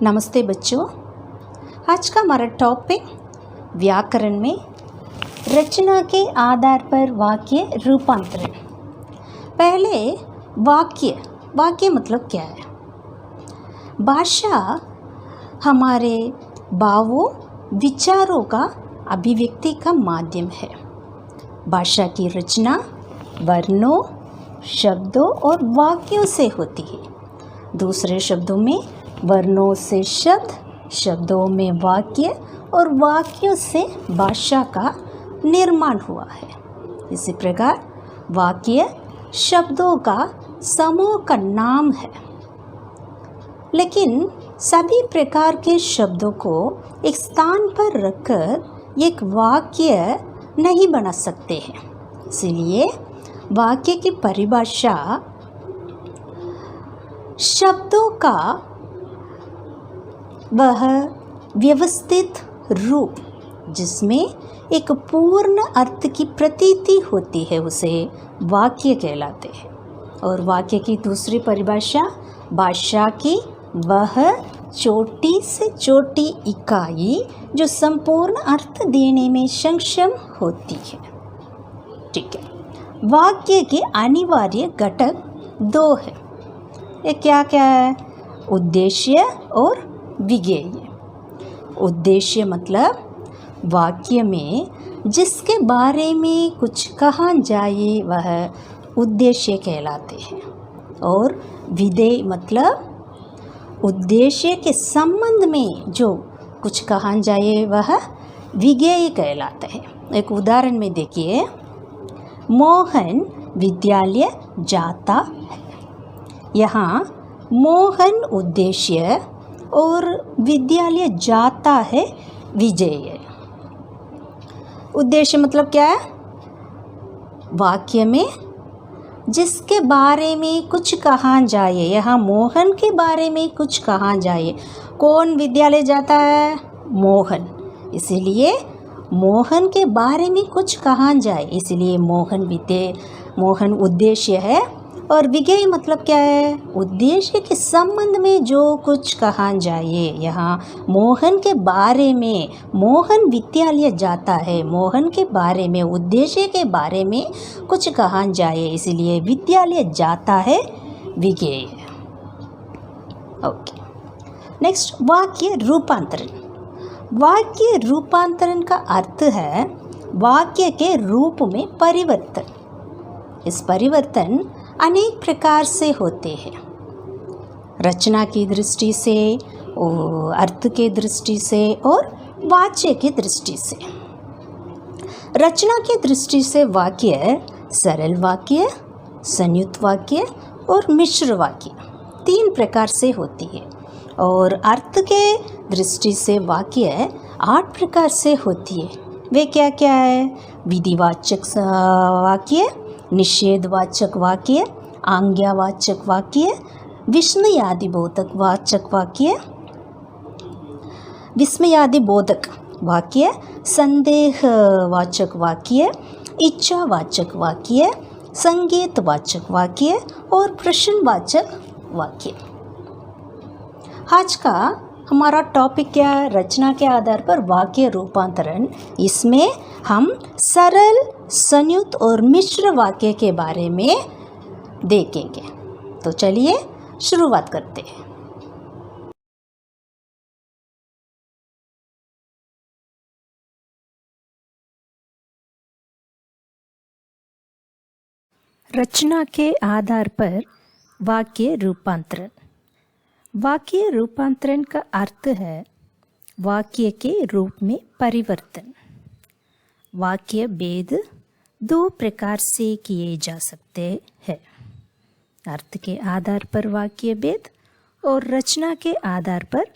नमस्ते बच्चों। आज का हमारा टॉपिक व्याकरण में रचना के आधार पर वाक्य रूपांतरण। पहले वाक्य मतलब क्या है? भाषा हमारे भावों विचारों का अभिव्यक्ति का माध्यम है। भाषा की रचना वर्णों, शब्दों और वाक्यों से होती है। दूसरे शब्दों में वर्णों से शब्द, शब्दों में वाक्य और वाक्यों से भाषा का निर्माण हुआ है। इसी प्रकार वाक्य शब्दों का समूह का नाम है। लेकिन सभी प्रकार के शब्दों को एक स्थान पर रखकर एक वाक्य नहीं बना सकते हैं। इसलिए वाक्य की परिभाषा शब्दों का वह व्यवस्थित रूप जिसमें एक पूर्ण अर्थ की प्रतीति होती है, उसे वाक्य कहलाते हैं। और वाक्य की दूसरी परिभाषा भाषा की वह छोटी से छोटी इकाई जो संपूर्ण अर्थ देने में सक्षम होती है। ठीक है। वाक्य के अनिवार्य घटक दो है। ये क्या क्या है? उद्देश्य और विधेय। उद्देश्य मतलब वाक्य में जिसके बारे में कुछ कहा जाए वह उद्देश्य कहलाते हैं। और विधेय मतलब उद्देश्य के संबंध में जो कुछ कहा जाए वह विधेय कहलाता है। एक उदाहरण में देखिए, मोहन विद्यालय जाता है। यहाँ मोहन उद्देश्य और विद्यालय जाता है विधेय। उद्देश्य मतलब क्या है? वाक्य में जिसके बारे में कुछ कहा जाए। यहाँ मोहन के बारे में कुछ कहा जाए। कौन विद्यालय जाता है? मोहन। इसीलिए मोहन के बारे में कुछ कहा जाए, इसलिए मोहन उद्देश्य है। और विधेय मतलब क्या है? उद्देश्य के संबंध में जो कुछ कहा जाए। यहाँ मोहन के बारे में, मोहन विद्यालय जाता है, मोहन के बारे में, उद्देश्य के बारे में कुछ कहा जाए, इसलिए विद्यालय जाता है विधेय। ओके। नेक्स्ट, वाक्य रूपांतरण। वाक्य रूपांतरण का अर्थ है वाक्य के रूप में परिवर्तन। इस परिवर्तन अनेक प्रकार से होते हैं। रचना की दृष्टि से, अर्थ के दृष्टि से और वाच्य की दृष्टि से। रचना की दृष्टि से वाक्य सरल वाक्य, संयुक्त वाक्य और मिश्र वाक्य तीन प्रकार से होती है। और अर्थ के दृष्टि से वाक्य 8 प्रकार से होती है। वे क्या क्या है? विधिवाचक वाक्य, निषेधवाचक वाक्य, आज्ञावाचक वाक्य, विस्मयादिबोधक वाक्य, विस्मयादिबोधक वाक्य, संदेहवाचक वाक्य, इच्छावाचक वाक्य, संकेतवाचक वाक्य और प्रश्नवाचक वाक्य। आज का हमारा टॉपिक क्या है? रचना के आधार पर वाक्य रूपांतरण। इसमें हम सरल, संयुक्त और मिश्र वाक्य के बारे में देखेंगे। तो चलिए शुरुआत करते हैं। रचना के आधार पर वाक्य रूपांतरण। वाक्य रूपांतरण का अर्थ है वाक्य के रूप में परिवर्तन। वाक्य भेद 2 प्रकार से किए जा सकते हैं। अर्थ के आधार पर वाक्य भेद और रचना के आधार पर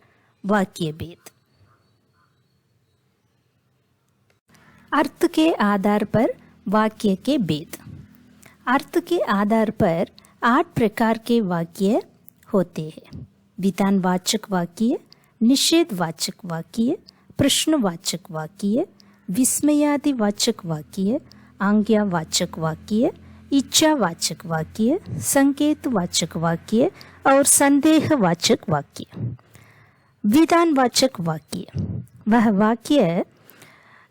वाक्य भेद। अर्थ के आधार पर वाक्य के भेद। अर्थ के आधार पर 8 प्रकार के वाक्य होते हैं। विधानवाचक वाक्य, निषेधवाचक वाक्य, प्रश्नवाचक वाक्य, विस्मयादिवाचक वाक्य, आज्ञावाचक वाक्य, इच्छावाचक वाक्य, संकेतवाचक वाक्य और संदेहवाचक वाक्य। विधानवाचक वाक्य, वह वाक्य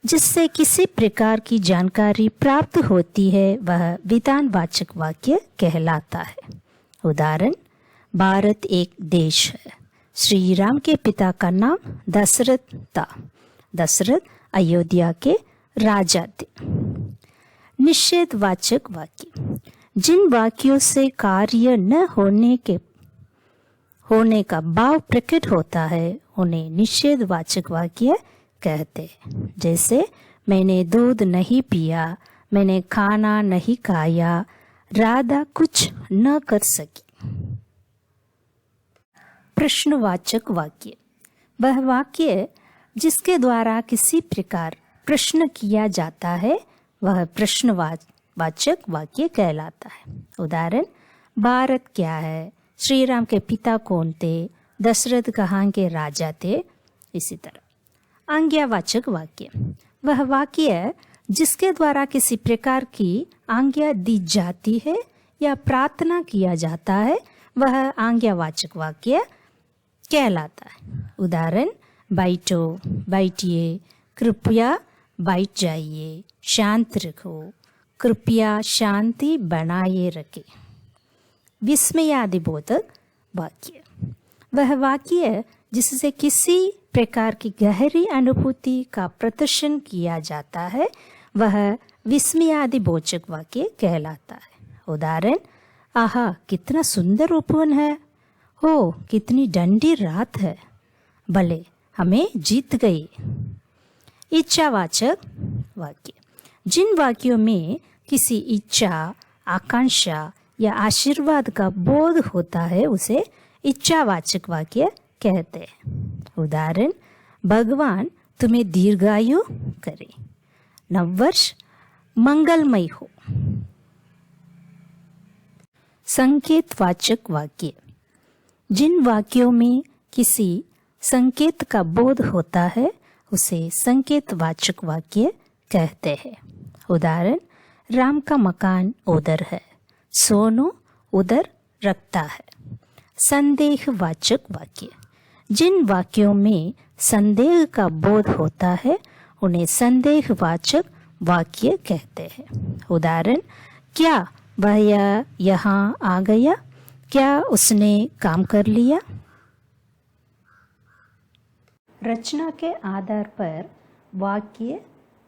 जिससे किसी प्रकार की जानकारी प्राप्त होती है वह विधानवाचक वाक्य कहलाता है। उदाहरण, भारत एक देश है। श्री राम के पिता का नाम दशरथ था। दशरथ अयोध्या के राजा थे। निषेधवाचक वाक्य, जिन वाक्यों से कार्य न होने का भाव प्रकट होता है उन्हें निषेधवाचक वाक्य कहते हैं। जैसे, मैंने दूध नहीं पिया, मैंने खाना नहीं खाया, राधा कुछ न कर सकी। प्रश्नवाचक वाक्य, वह वाक्य जिसके द्वारा किसी प्रकार प्रश्न किया जाता है वह प्रश्नवाचक वाक्य कहलाता है। उदाहरण, भारत क्या है, श्री राम के पिता कौन थे, दशरथ कहाँ के राजा थे। इसी तरह आज्ञावाचक वाक्य, वह वाक्य जिसके द्वारा किसी प्रकार की आज्ञा दी जाती है या प्रार्थना किया जाता है वह आज्ञावाचक वाक्य कहलाता है। उदाहरण, बैठो, बैठिए, कृपया बैठ जाइए, शांत रखो, कृपया शांति बनाए रखे। विस्मयादिबोधक वाक्य, वह वाक्य जिससे किसी प्रकार की गहरी अनुभूति का प्रदर्शन किया जाता है वह विस्मयादिबोधक वाक्य कहलाता है। उदाहरण, आहा कितना सुंदर उपवन है, हो कितनी ठंडी रात है, भले हमें जीत गई। इच्छावाचक वाक्य, जिन वाक्यों में किसी इच्छा, आकांक्षा या आशीर्वाद का बोध होता है उसे इच्छावाचक वाक्य कहते हैं। उदाहरण, भगवान तुम्हें दीर्घायु करे, नववर्ष मंगलमय हो। संकेतवाचक वाक्य, जिन वाक्यों में किसी संकेत का बोध होता है उसे संकेतवाचक वाक्य कहते हैं। उदाहरण, राम का मकान उधर है, सोनू उधर रखता है। संदेहवाचक वाक्य, जिन वाक्यों में संदेह का बोध होता है उन्हें संदेहवाचक वाक्य कहते हैं। उदाहरण, क्या वह यहाँ आ गया, क्या उसने काम कर लिया। रचना के आधार पर वाक्य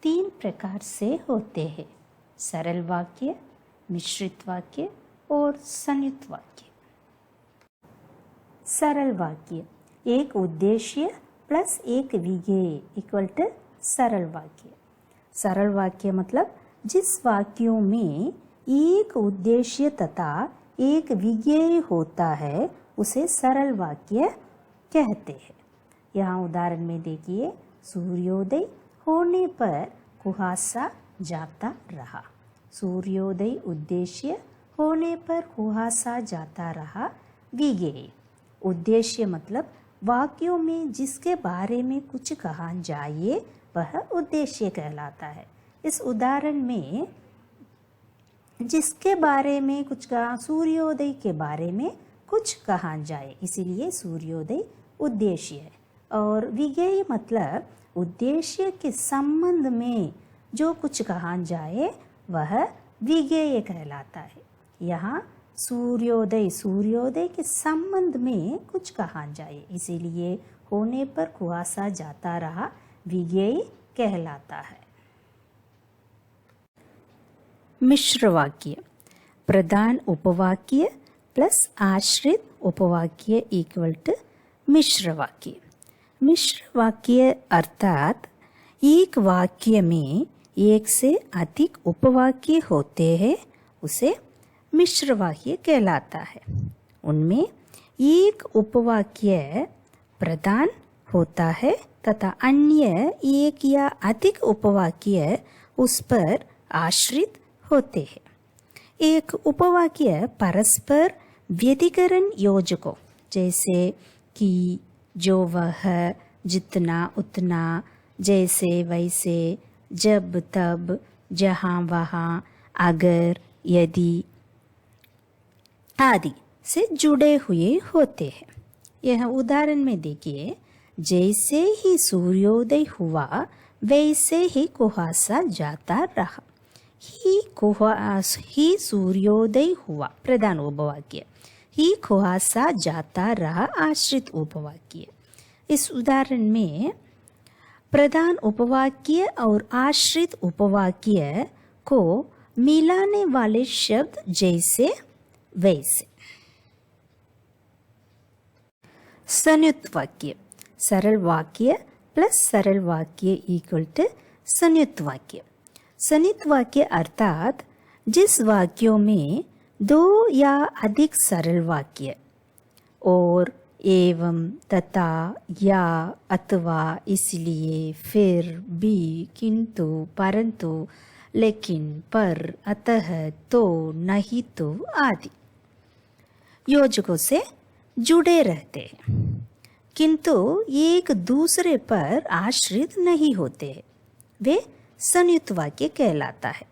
3 प्रकार से होते हैं: सरल वाक्य, मिश्रित वाक्य और संयुक्त वाक्य। सरल वाक्य, एक उद्देश्य प्लस एक विधेय इक्वल टू सरल वाक्य। सरल वाक्य मतलब जिस वाक्यों में एक उद्देश्य तथा एक विधेय होता है उसे सरल वाक्य कहते हैं। यहाँ उदाहरण में देखिए, सूर्योदय होने पर कुहासा जाता रहा। सूर्योदय उद्देश्य, होने पर कुहासा जाता रहा विधेय। उद्देश्य मतलब वाक्यों में जिसके बारे में कुछ कहा जाए वह उद्देश्य कहलाता है। इस उदाहरण में जिसके बारे में कुछ कहा, सूर्योदय के बारे में कुछ कहा जाए, इसीलिए सूर्योदय उद्देश्य है। और विधेय मतलब उद्देश्य के संबंध में जो कुछ कहा जाए वह विधेय कहलाता है। यहाँ सूर्योदय के संबंध में कुछ कहा जाए, इसीलिए होने पर कुहासा जाता रहा विधेय कहलाता है। मिश्र वाक्य, प्रधान उपवाक्य प्लस आश्रित उपवाक्य इक्वल टू मिश्र वाक्य। मिश्र वाक्य अर्थात एक वाक्य में एक से अधिक उपवाक्य होते हैं, उसे मिश्र वाक्य कहलाता है। उनमें एक उपवाक्य प्रधान होता है तथा अन्य एक या अधिक उपवाक्य उस पर आश्रित होते हैं। एक उपवाक्य परस्पर व्यतिकरण योजकों जैसे कि, जो वह, जितना उतना, जैसे वैसे, जब तब, जहाँ वहाँ, अगर, यदि आदि से जुड़े हुए होते हैं। यह उदाहरण में देखिए, जैसे ही सूर्योदय हुआ वैसे ही कुहासा जाता रहा। ही सूर्योदय हुआ प्रधान उपवाक्य, ही कुहासा जाता रहा आश्रित उपवाक्य। इस उदाहरण में प्रधान उपवाक्य और आश्रित उपवाक्य को मिलाने वाले शब्द जैसे वैसे। संयुक्त वाक्य, सरल वाक्य प्लस सरल वाक्य इक्वल टू संयुक्त वाक्य। संयुक्त वाक्य अर्थात जिस वाक्यों में दो या अधिक सरल वाक्य और, एवं, तथा, या, अथवा, इसलिए, फिर, भी, किंतु, परंतु, लेकिन, पर, अतः, तो, नहीं तो आदि योजकों से जुड़े रहते हैं किंतु एक दूसरे पर आश्रित नहीं होते हैं, वे संयुक्त वाक्य कहलाता है।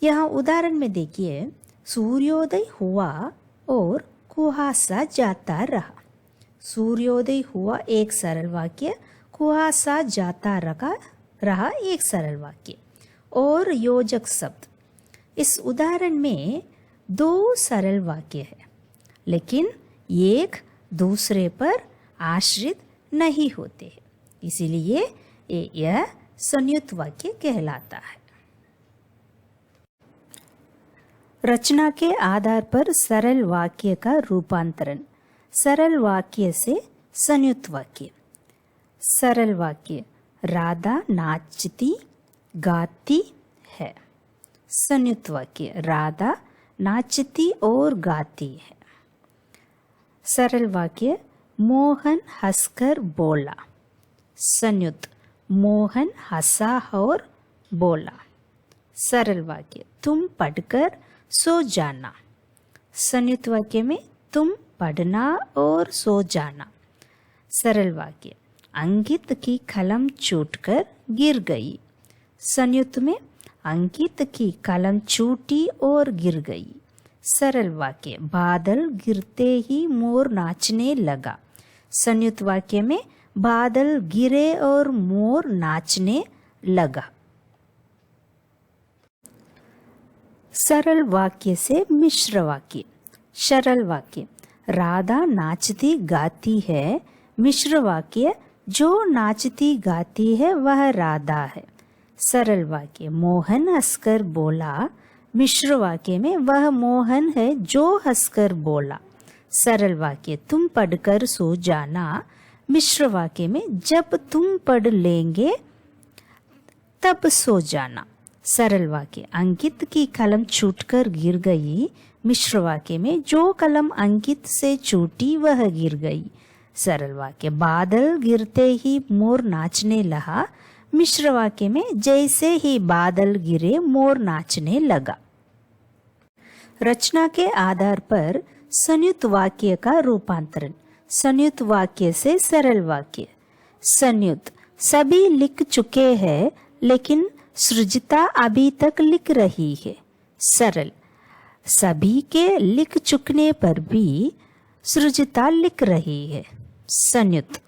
यहाँ उदाहरण में देखिए, सूर्योदय हुआ और कुहासा जाता रहा। सूर्योदय हुआ एक सरल वाक्य, कुहासा जाता रहा एक सरल वाक्य और योजक शब्द। इस उदाहरण में दो सरल वाक्य है लेकिन एक दूसरे पर आश्रित नहीं होते हैं, इसीलिए यह संयुक्त वाक्य कहलाता है। रचना के आधार पर सरल वाक्य का रूपांतरण। सरल वाक्य से संयुक्त वाक्य। सरल वाक्य, राधा नाचती गाती है। संयुक्त वाक्य, राधा नाचती और गाती है। सरल वाक्य, मोहन हंसकर बोला। संयुक्त, मोहन हंसा और बोला। सरल वाक्य, तुम पढ़कर सो जाना। संयुक्त वाक्य में तुम पढ़ना और सो जाना। सरल वाक्य, अंकित की कलम छूटकर गिर गई। संयुक्त में अंकित की कलम छूटी और गिर गई। सरल वाक्य, बादल गिरते ही मोर नाचने लगा। संयुक्त वाक्य में बादल गिरे और मोर नाचने लगा। सरल वाक्य से मिश्र वाक्य। सरल वाक्य, राधा नाचती गाती है। मिश्र वाक्य, जो नाचती गाती है वह राधा है। सरल वाक्य, मोहन हंसकर बोला। मिश्र वाक्य में वह मोहन है जो हंसकर बोला। सरल वाक्य, तुम पढ़कर सो जाना। मिश्र वाक्य में जब तुम पढ़ लेंगे तब सो जाना। सरल वाक्य, अंकित की कलम छूटकर गिर गई। मिश्र वाक्य में जो कलम अंकित से छूटी वह गिर गई। सरल वाक्य, बादल गिरते ही मोर नाचने लगा। मिश्र वाक्य में जैसे ही बादल गिरे मोर नाचने लगा। रचना के आधार पर संयुक्त वाक्य का रूपांतरण। संयुक्त वाक्य से सरल वाक्य। संयुक्त, सभी लिख चुके हैं लेकिन सृजिता अभी तक लिख रही है। सरल, सभी के लिख चुकने पर भी सृजिता लिख रही है। संयुक्त,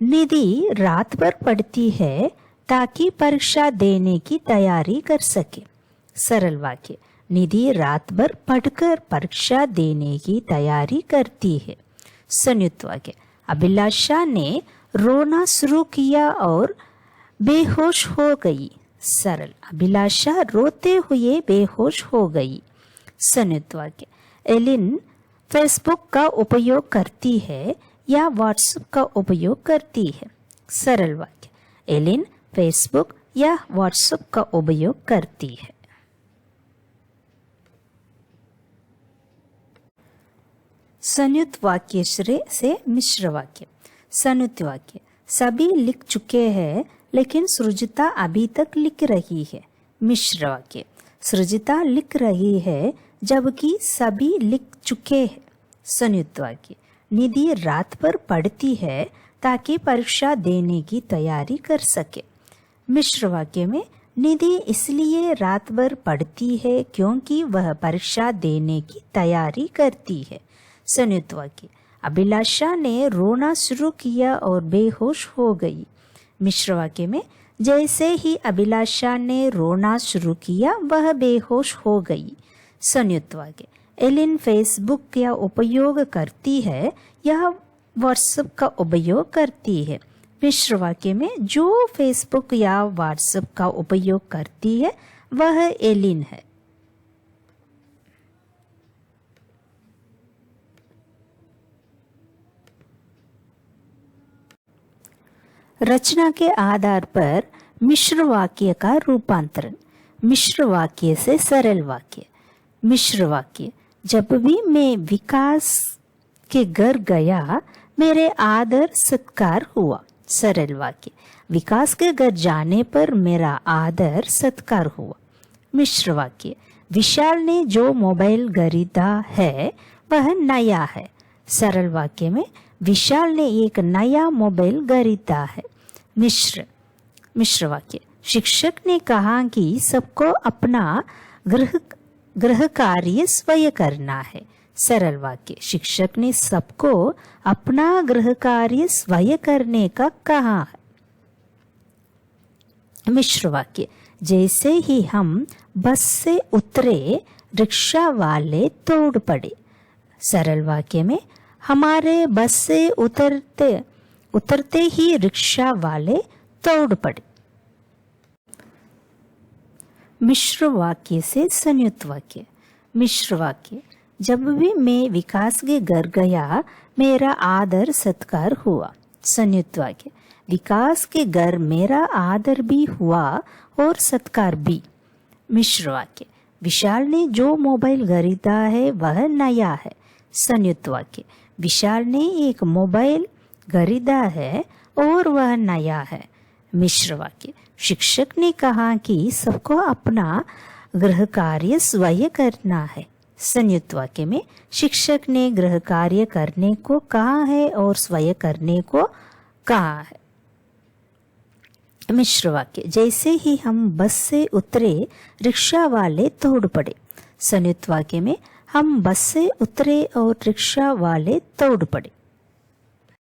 निधि रात भर पढ़ती है ताकि परीक्षा देने की तैयारी कर सके। सरल वाक्य, निधि रात भर पढ़कर परीक्षा देने की तैयारी करती है। संयुक्त वाक्य, अभिलाषा ने रोना शुरू किया और बेहोश हो गई। सरल, अभिलाषा रोते हुए बेहोश हो गई। संयुक्त वाक्य, एलिन फेसबुक का उपयोग करती है या व्हाट्सएप का उपयोग करती है। सरल वाक्य, एलिन फेसबुक या व्हाट्सएप का उपयोग करती है। संयुक्त वाक्य से मिश्र वाक्य। संयुक्त वाक्य, सभी लिख चुके हैं लेकिन सृजिता अभी तक लिख रही है। मिश्र वाक्य, सृजिता लिख रही है जबकि सभी लिख चुके हैं। संयुक्त वाक्य, निधि रात भर पढ़ती है ताकि परीक्षा देने की तैयारी कर सके। मिश्र वाक्य में निधि इसलिए रात भर पढ़ती है क्योंकि वह परीक्षा देने की तैयारी करती है। संयुक्त वाक्य, अभिलाषा ने रोना शुरू किया और बेहोश हो गई। मिश्र वाक्य में जैसे ही अभिलाषा ने रोना शुरू किया वह बेहोश हो गई। संयुक्त वाक्य एलिन फेसबुक का उपयोग करती है, यह व्हाट्सएप का उपयोग करती है। मिश्र वाक्य में जो फेसबुक या व्हाट्सएप का उपयोग करती है वह एलिन है। रचना के आधार पर मिश्र वाक्य का रूपांतरण। मिश्र वाक्य से सरल वाक्य। मिश्र वाक्य जब भी मैं विकास के घर गया मेरे आदर सत्कार हुआ। सरल वाक्य विकास के घर जाने पर मेरा आदर सत्कार हुआ। मिश्र वाक्य विशाल ने जो मोबाइल खरीदा है वह नया है। सरल वाक्य में विशाल ने एक नया मोबाइल खरीदा है। मिश्र वाक्य शिक्षक ने कहा कि सबको अपना गृह कार्य स्वयं करना है। सरल वाक्य शिक्षक ने सबको अपना गृह कार्य स्वयं करने का कहा है। मिश्र वाक्य जैसे ही हम बस से उतरे रिक्शा वाले तोड़ पड़े। सरल वाक्य में हमारे बस से उतरते ही रिक्शा वाले तोड़ पड़े। मिश्र वाक्य से संयुक्त वाक्य। मिश्र वाक्य जब भी मैं विकास के घर गया मेरा आदर सत्कार हुआ। संयुक्त वाक्य विकास के घर मेरा आदर भी हुआ और सत्कार भी। मिश्र वाक्य विशाल ने जो मोबाइल खरीदा है वह नया है। संयुक्त वाक्य विशाल ने एक मोबाइल खरीदा है और वह नया है। मिश्र वाक्य शिक्षक ने कहा कि सबको अपना गृह कार्य स्वयं करना है। संयुक्त वाक्य में शिक्षक ने गृह कार्य करने को कहा है और स्वयं करने को कहा है। मिश्र वाक्य जैसे ही हम बस से उतरे रिक्शा वाले तोड़ पड़े। संयुक्त वाक्य में हम बस से उतरे और रिक्शा वाले तोड़ पड़े।